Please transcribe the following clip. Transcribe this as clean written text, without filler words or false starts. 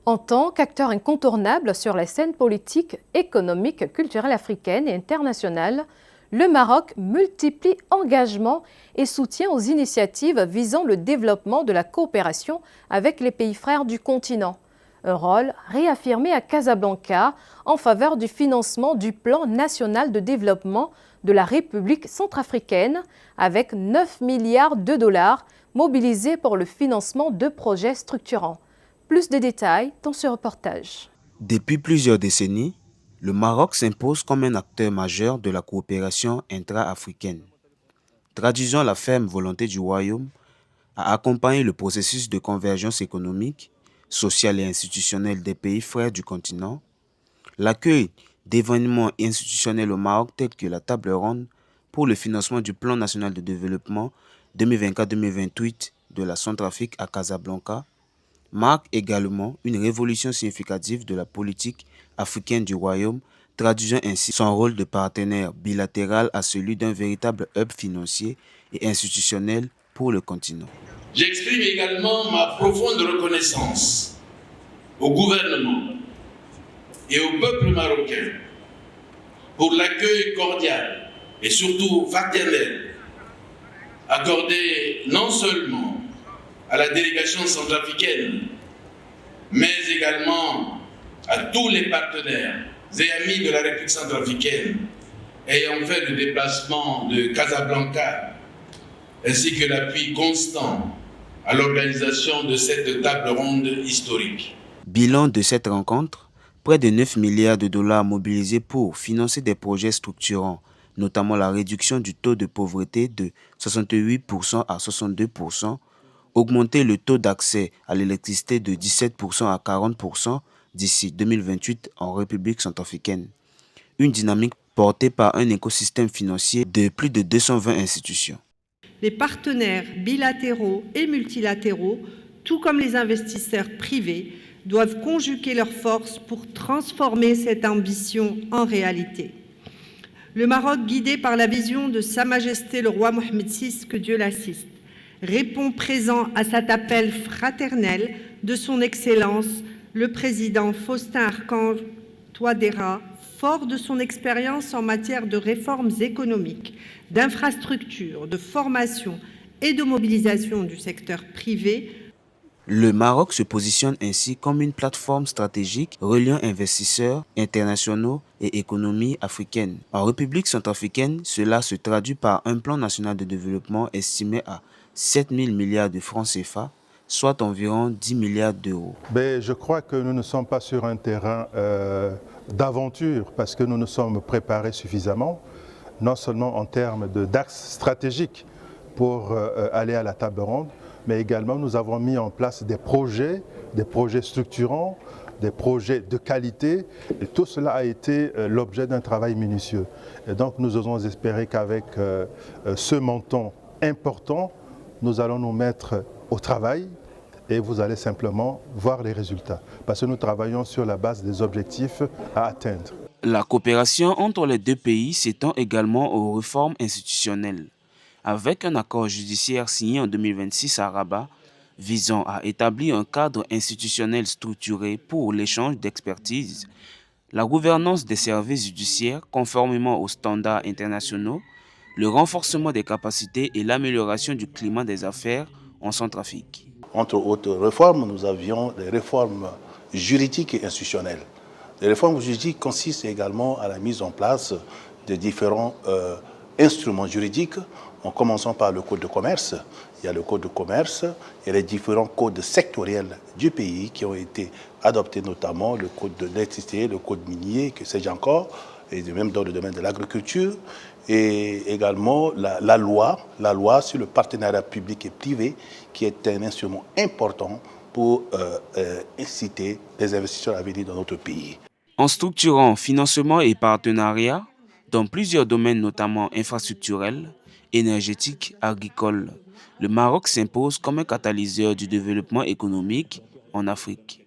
En tant qu'acteur incontournable sur la scène politique, économique, culturelle africaine et internationale, le Maroc multiplie engagement et soutien aux initiatives visant le développement de la coopération avec les pays frères du continent. Un rôle réaffirmé à Casablanca en faveur du financement du plan national de développement de la République centrafricaine avec 9 milliards de dollars mobilisés pour le financement de projets structurants. Plus de détails dans ce reportage. Depuis plusieurs décennies, le Maroc s'impose comme un acteur majeur de la coopération intra-africaine, traduisant la ferme volonté du royaume à accompagner le processus de convergence économique, sociale et institutionnelle des pays frères du continent. L'accueil d'événements institutionnels au Maroc tels que la table ronde pour le financement du plan national de développement 2024-2028 de la Centrafrique à Casablanca marque également une révolution significative de la politique africaine du royaume, traduisant ainsi son rôle de partenaire bilatéral à celui d'un véritable hub financier et institutionnel pour le continent. J'exprime également ma profonde reconnaissance au gouvernement et au peuple marocain pour l'accueil cordial et surtout fraternel accordé non seulement à la délégation centrafricaine, mais également à tous les partenaires et amis de la République centrafricaine ayant fait le déplacement de Casablanca, ainsi que l'appui constant à l'organisation de cette table ronde historique. Bilan de cette rencontre, près de 9 milliards de dollars mobilisés pour financer des projets structurants, notamment la réduction du taux de pauvreté de 68% à 62%, augmenter le taux d'accès à l'électricité de 17% à 40% d'ici 2028 en République centrafricaine. Une dynamique portée par un écosystème financier de plus de 220 institutions. Les partenaires bilatéraux et multilatéraux, tout comme les investisseurs privés, doivent conjuguer leurs forces pour transformer cette ambition en réalité. Le Maroc, guidé par la vision de Sa Majesté le roi Mohamed VI, que Dieu l'assiste, répond présent à cet appel fraternel de son Excellence, le président Faustin Archange Touadéra, fort de son expérience en matière de réformes économiques, d'infrastructures, de formation et de mobilisation du secteur privé. Le Maroc se positionne ainsi comme une plateforme stratégique reliant investisseurs internationaux et économies africaines. En République centrafricaine, cela se traduit par un plan national de développement estimé à 7 000 milliards de francs CFA, soit environ 10 milliards d'euros. Je crois que nous ne sommes pas sur un terrain d'aventure parce que nous nous sommes préparés suffisamment, non seulement en termes d'axes stratégiques pour aller à la table ronde, mais également nous avons mis en place des projets structurants, des projets de qualité, et tout cela a été l'objet d'un travail minutieux. Et donc nous osons espérer qu'avec ce montant important, nous allons nous mettre au travail et vous allez simplement voir les résultats. Parce que nous travaillons sur la base des objectifs à atteindre. La coopération entre les deux pays s'étend également aux réformes institutionnelles, avec un accord judiciaire signé en 2026 à Rabat, visant à établir un cadre institutionnel structuré pour l'échange d'expertise, la gouvernance des services judiciaires conformément aux standards internationaux, le renforcement des capacités et l'amélioration du climat des affaires en Centrafrique. Entre autres réformes, nous avions des réformes juridiques et institutionnelles. Les réformes juridiques consistent également à la mise en place de différents instruments juridiques, en commençant par le code de commerce. Il y a le code de commerce et les différents codes sectoriels du pays qui ont été adoptés, notamment le code de l'électricité, le code minier, que sais-je encore, et même dans le domaine de l'agriculture, et également la loi sur le partenariat public et privé, qui est un instrument important pour inciter les investisseurs à venir dans notre pays. En structurant financement et partenariat dans plusieurs domaines, notamment infrastructurels, énergétiques, agricoles, le Maroc s'impose comme un catalyseur du développement économique en Afrique.